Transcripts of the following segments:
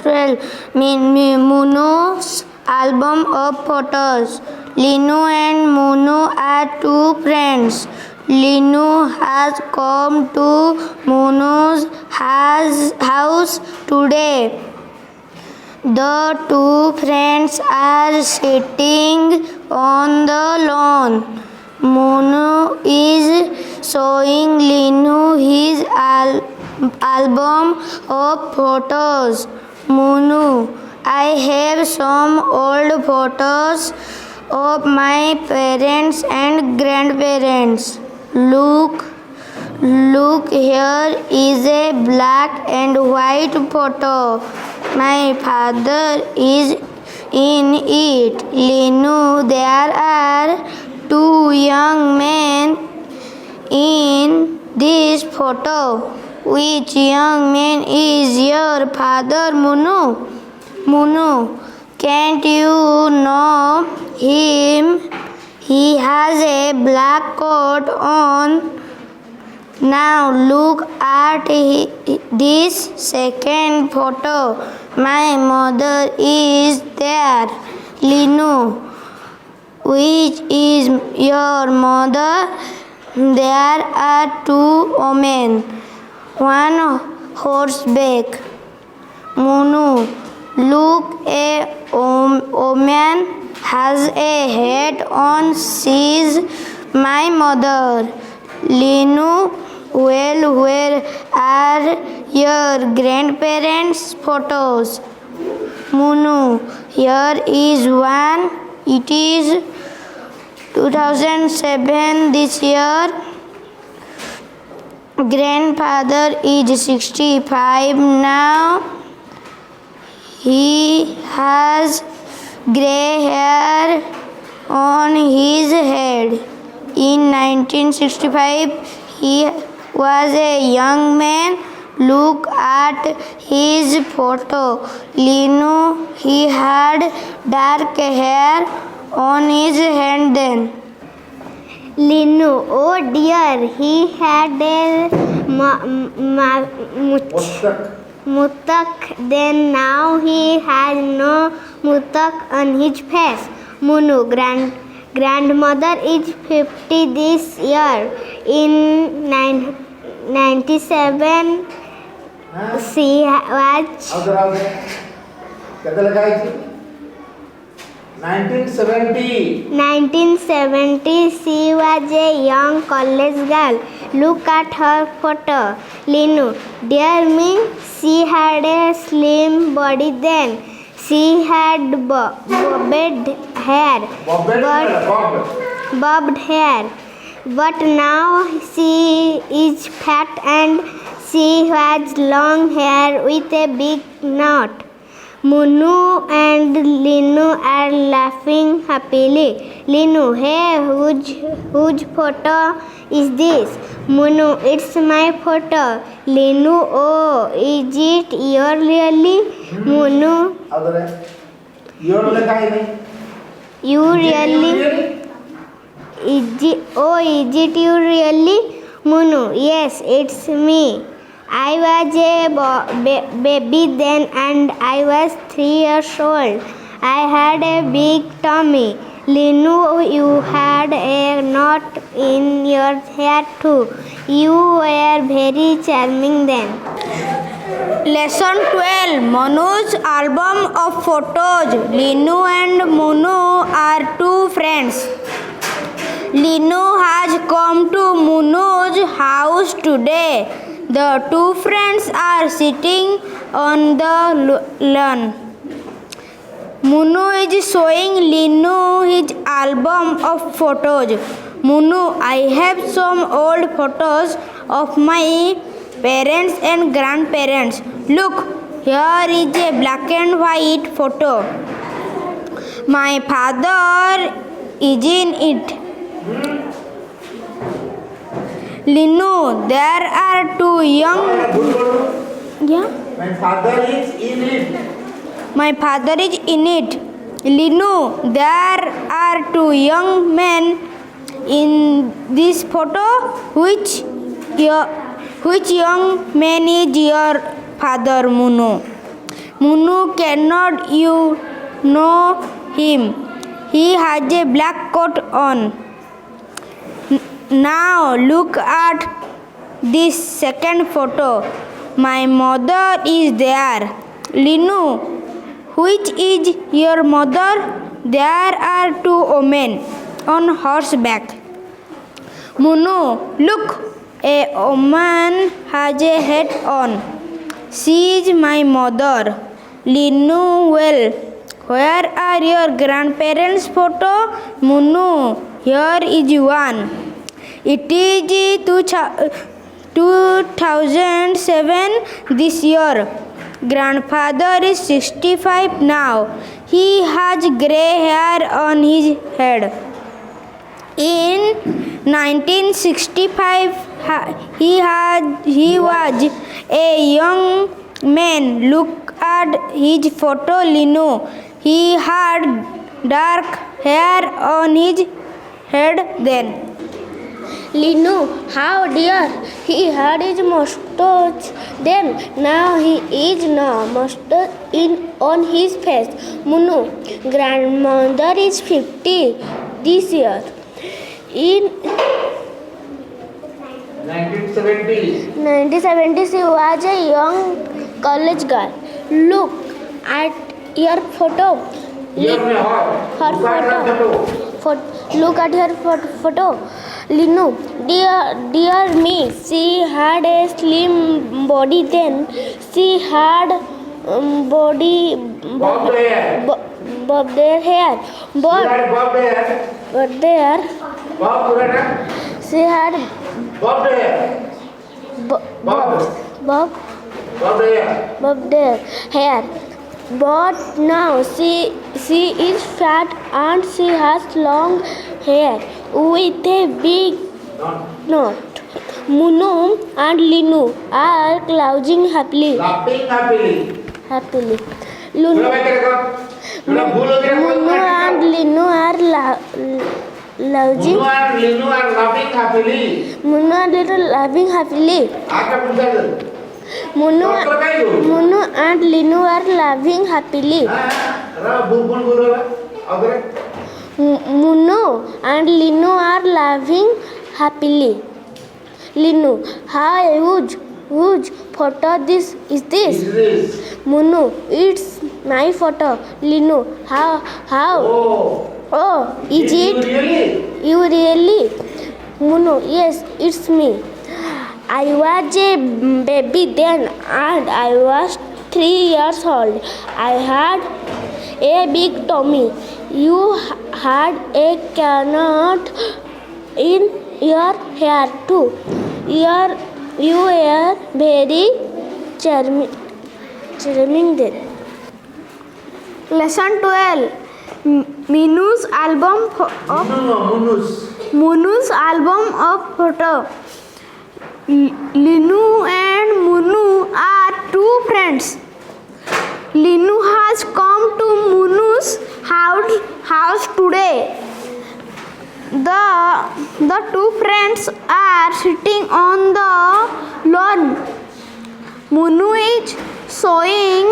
12. Munu's album of photos. Linu and Munu are two friends. Linu has come to Munu's house today. The two friends are sitting on the lawn. Munu is showing Linu his album of photos. Munu, I have some old photos of my parents and grandparents. Look, here is a black and white photo. My father is in it. Linu, there are two young men in this photo. Which young man is your father, Munu? Munu, can't you know him? He has a black coat on. Now look at this second photo. My mother is there. Linu, which is your mother? There are two women, one horseback. Munu, look, a woman has a hat on. She's my mother. Linu, well, where are your grandparents' photos? Munu, here is one. It is 2007 this year. Grandfather is 65 now. He has grey hair on his head. In 1965, he was a young man. Look at his photo. Linu, he had dark hair on his head then. Linu, oh dear, he had a mutak. Then now he has no mutak on his face. Munu, grandmother is 50 this year. In 97 she was 1970 she was a young college girl. Look at her photo. Linu, dear me, she had a slim body then. She had bobbed hair. But now she is fat and she has long hair with a big knot. Munu and Linu are laughing happily. Linu, hey, whose photo is this? Munu, it's my photo. Linu, oh, is it your really? Munu, you really? Is it you really? Munu, yes, it's me. I was a baby then and I was 3 years old. I had a big tummy. Linu, you had a knot in your hair too. You were very charming then. Lesson 12. Manu's album of photos. Linu and Munu are two friends. Linu has come to Munu's house today. The two friends are sitting on the lawn. Munu is showing Linu his album of photos. Munu, I have some old photos of my parents and grandparents. Look, here is a black and white photo. My father is in it. Linu, there are two young... My father is in it. My father is in it. Linu, there are two young men in this photo. Which young man is your father, Munu? Munu, cannot you know him? He has a black coat on. Now look at this second photo. My mother is there. Linu, which is your mother? There are two women on horseback. Munu, look, a woman has a hat on. She is my mother. Linu, well, where are your grandparents' photo? Munu, here is one. It is 2007 this year. Grandfather is 65 now. He has grey hair on his head. In 1965, he was a young man. Look at his photo, Linu. He had dark hair on his head then. Linu, how dear, he had his mustache then. Now he is no mustache on his face. Munu, grandmother is 50 this year. In 1970, she was a young college girl. Look at your photo. Look at her photo. Linu, dear me, she had a slim body then. She had bobbed hair. But there, she had bobbed hair. But now she is fat and she has long hair with a big knot. Munu and Linu are lounging happily. Munu and Linu are lounging. Munu and Linu laughing happily. Munu and Linu are laughing happily. Munu and Linu are laughing happily. Linu, how huge photo this is this? Munu, it's my photo. Linu, how? Oh, is it? You really? Munu, yes, it's me. I was a baby then and I was 3 years old. I had a big tummy. You had a knot in your hair too. You were very charming then. Lesson 12. Munu's album of photo. Linu and Munu are two friends. Linu has come to Munu's house today. The two friends are sitting on the lawn. Munu is showing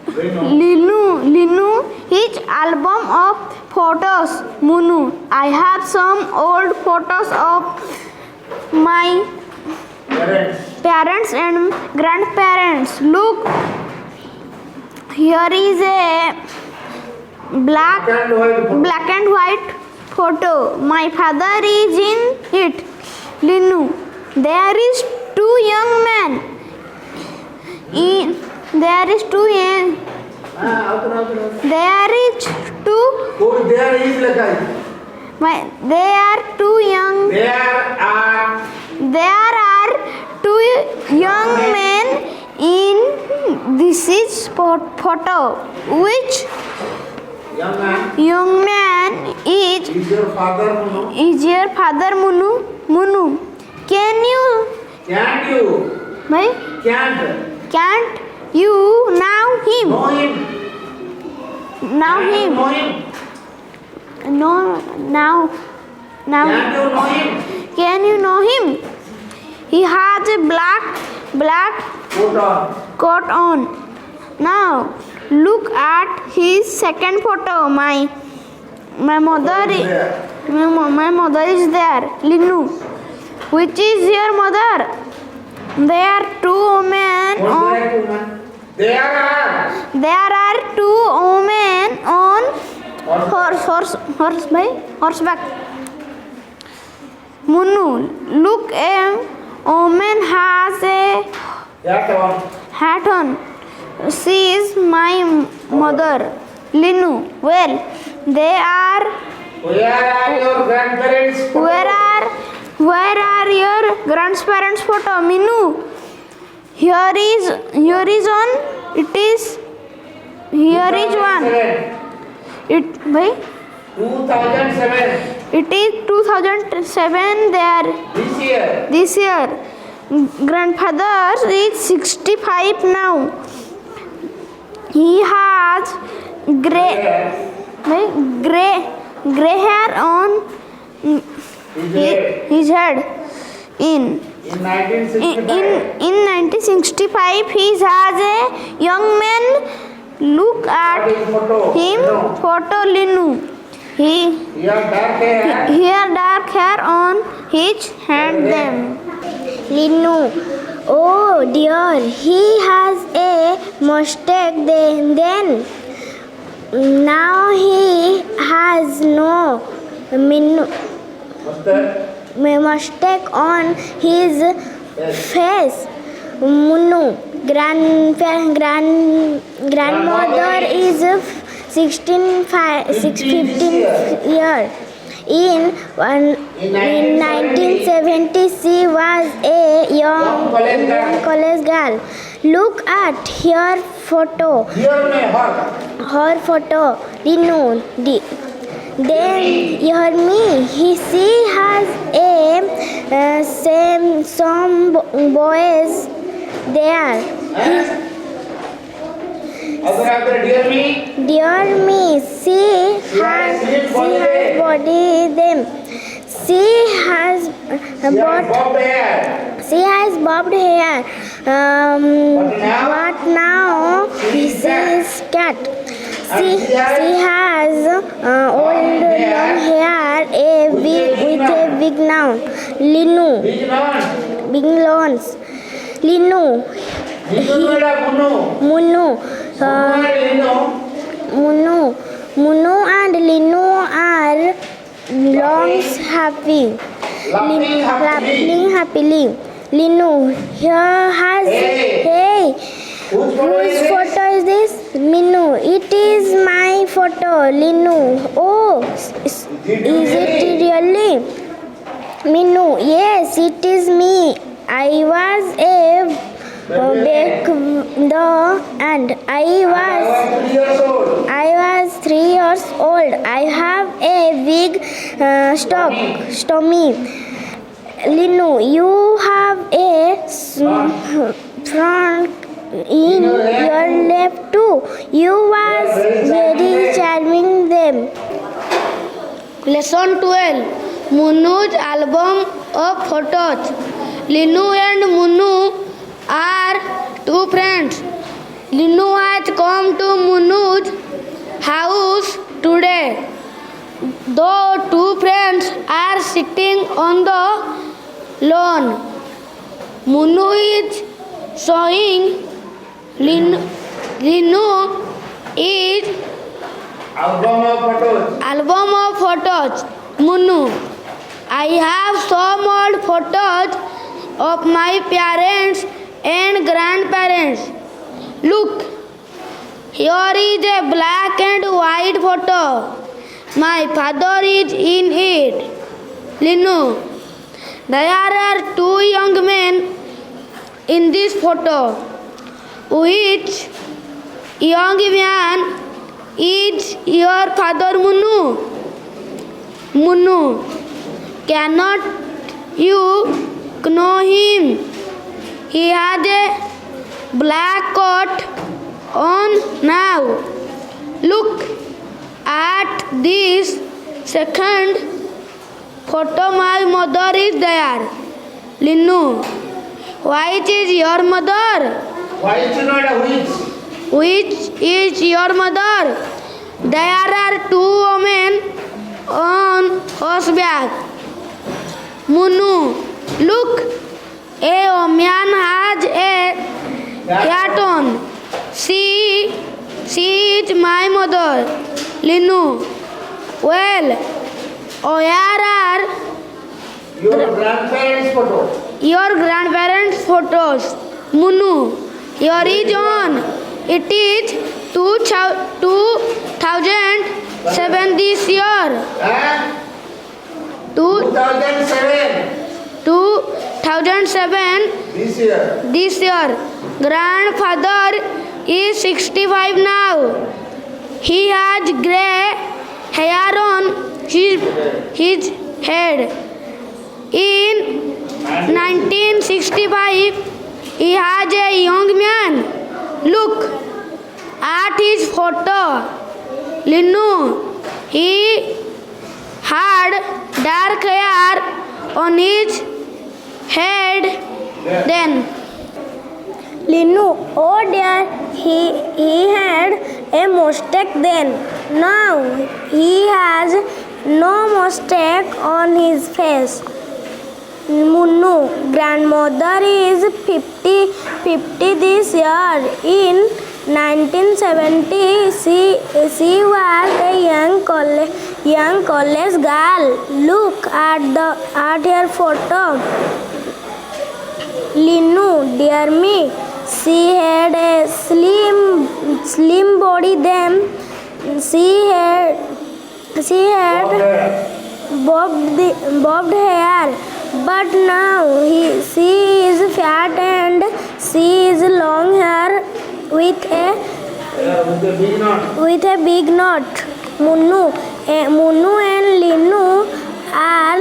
Linu his album of photos. Munu, I have some old photos of my parents and grandparents. Look, here is a black and white photo. My father is in it. Linu, there is two young men. There is two young men in this is photo. Which young man is your father, Munu? Munu, can't you know him? Can you know him? He has a black coat on. Now look at his second photo. My mother my mother is there. Linu, which is your mother? There are two women on there are two women on horseback. Munu, look, a woman has a hat on. She is my mother. Linu, well, they are. Where are your grandparents? Where are your grandparents' photo? Minu, here is on. It is here is one. It by 2007. it is 2007 there. This year. Grandfather is 65 now. He has gray hair on his head. In 1965 he has a young man. Look at him photo. Linu, he had dark hair on his hand. Them Linu, oh dear, he has a mistake then. Now he has no mistake on his face. Munu, grandmother is 15 years. In 1970, she was a young college girl. Look at her photo. Her photo. Linu, then hear me. She has some boys there. Dear me, she has body them. She has bobbed hair. What now? This is cat. She has old long hair, with a big now. Linu, big lawns. Linu, Munu and Linu are laughing happily. Linu, here has hey. Whose photo is this? Minu, it is my photo. Linu, oh, is it really? Minu, yes, it is me. I was back and I was 3 years old. I have a big stomach. Linu, you have a front in your left too. You was very charming them. Lesson 12. Munu's album of photos. Linu and Munu are two friends. Linu has come to Munu's house today. The two friends are sitting on the lawn. Munu is showing Linu is album of photos. Munu, I have some old photos of my parents and grandparents. Look, here is a black and white photo. My father is in it. Linu, there are two young men in this photo. Which young man is your father? Munu, cannot you know him? He has a black coat on now. Look at this second photo. My mother is there. Linu, which is your mother? Which, not which? Which is your mother? There are two women on horseback. Munu, look, a man has a hat on. She is my mother. Linu, well, where are Your grandparents' photo. your grandparents' photos? Munu, here is on. It is 2007 this year. Huh? Two- 2007. 2007 This year. this year. Grandfather is 65 now. He has grey hair on his head. In 1965, he has a young man. Look at his photo. Linu, he had dark hair on his head then. Linu, oh dear, he had a mustache then. Now he has no mustache on his face. Munu, grandmother is 50 this year. In 1970, she was a young college girl. Look at her photo. Linu, dear me, she had a slim body then. She had bobbed hair, but now she is fat and she is long hair with a big knot. Munu and Linu are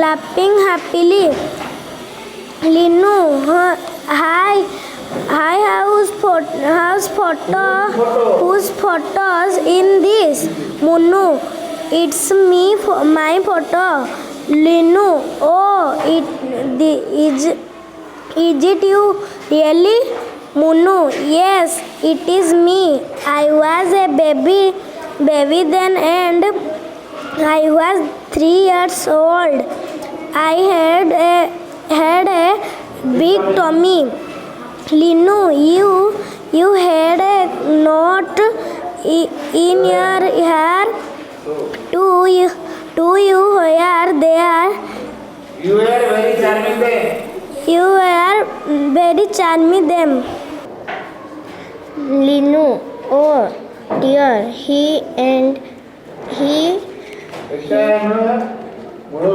laughing happily. Linu, whose photos in this? Munu, it's me, my photo. Linu, oh, is it you really? Munu, yes, it is me. I was a baby then, and I was 3 years old. I had a big tummy. Linu, you had a knot in your hair. Do you wear there? You were very charming then. You were very charming then. Linu, oh dear, he. Next time, Munu.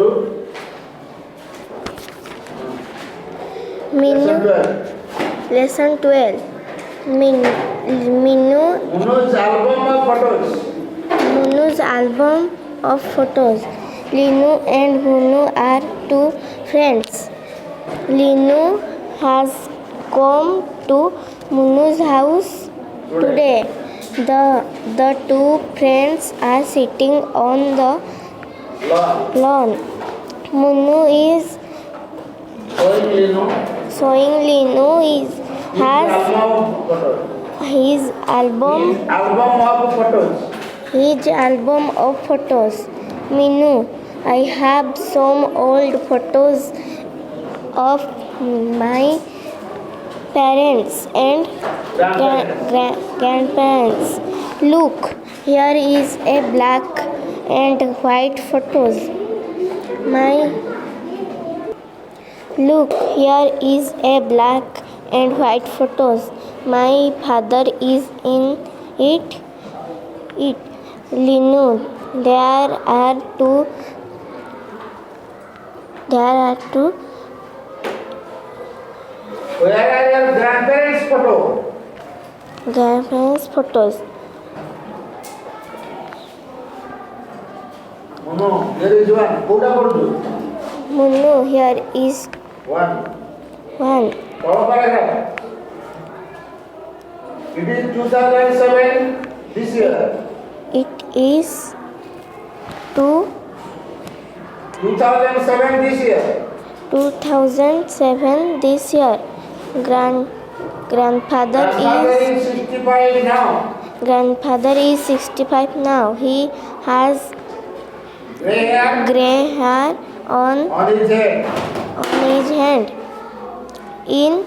Minu, lesson 12. Munu's album of photos. Munu's album of photos. Linu and Munu are two friends. Linu has come to Munu's house today. The two friends are sitting on the lawn. Munu is showing Linu has his album of photos. Minu, I have some old photos of my parents and grandparents. Look, here is a black and white photos. Look, here is a black and white photos. My father is in it. Linu, there are two. Where are your grandparents' photos. Munu, here is one. Koda kodu. Munu, here is One. one. Paragraph. It is 2007 this year. It is 2007 this year. 2007 this year. Grandfather is 65 now. Grandfather is 65 now. He has Gray hair gray hair on his head. his hand. In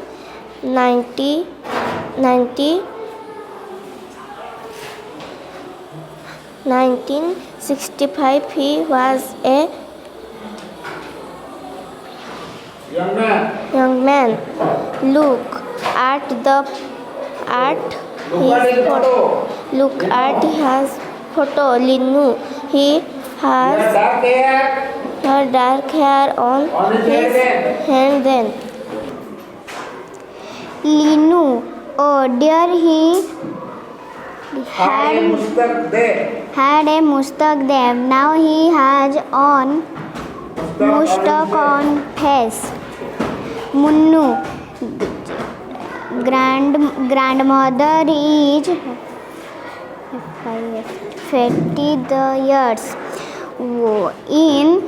1965, he was a Young man. Look at his photo. Look at his photo. Linu. He has Dark hair her dark hair on his hand then. Linu. Oh dear, he had a mustak there. had a mustak there. Now he has on mustak on face. Munnu. Grandmother is 50 years. In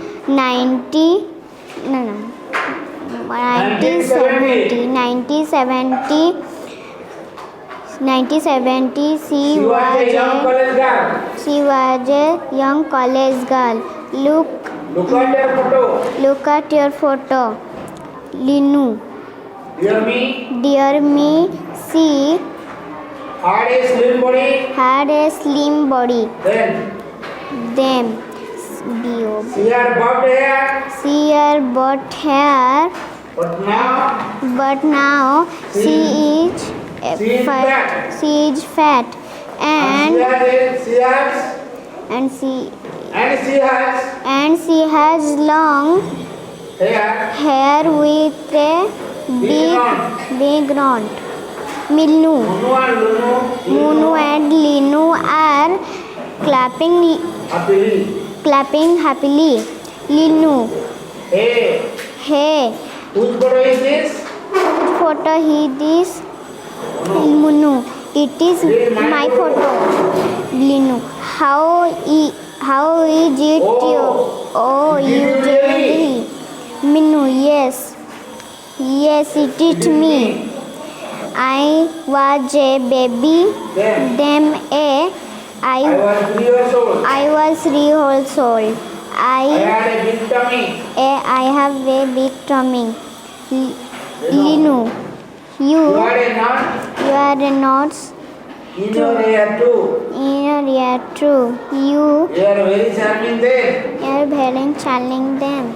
1970 she was a young college girl. Look at your photo. Linu. Dear me, she Had a slim body. Then She had butt hair, but now she is fat. She is fat and she has long hair with a big knot. Munu and Linu are clapping happily. Linu. Hey. Whose photo is this? Photo he this. Munu. It is my photo. Linu. How is it you? Oh, you really. Minu. Yes, it is me. I was a baby. Then I was 3 years old. I was 3 years old. I had a big tummy. I have a big tummy. Linu. You are a nut. You are a nut. In your ear too. True. You are very charming then. are very charming then.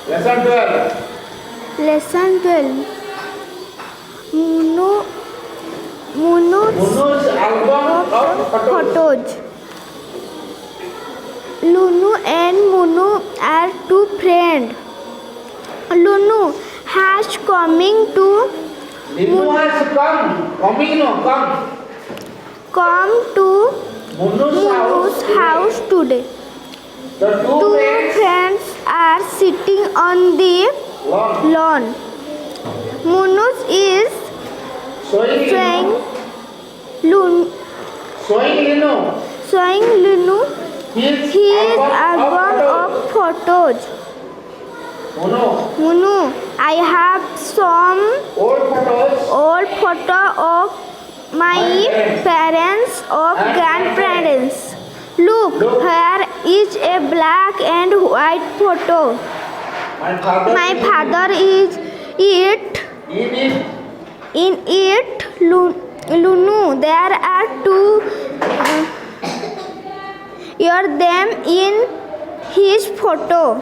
Lesson 12. Lesson 12. Munu's album of photos. Lunu and Munu are two friends. Lunu has coming to Linu has come to Munu's Munu's house today. The two Friends are sitting on the lawn. Munu is showing Linu his album of photos. Munu, I have some old photo of my parents or grandparents. Look, here is a black and white photo. My father is in it. Lunu, there are two them in his photo.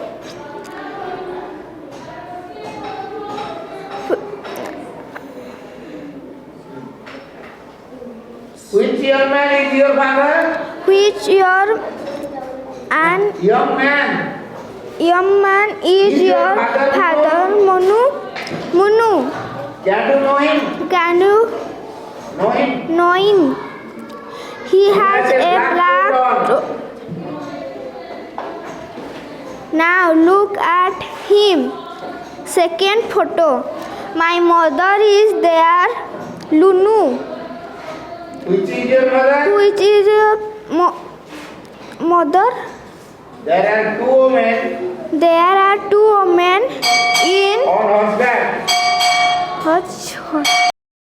Which young man is your father? Young man Is your father, Munu? Can you know him? Can you know him? He has a black. Now look at him. Second photo. My mother is there. Lunu. Which is your mother? Which is your mother? There are two women There are two women in on horseback. horse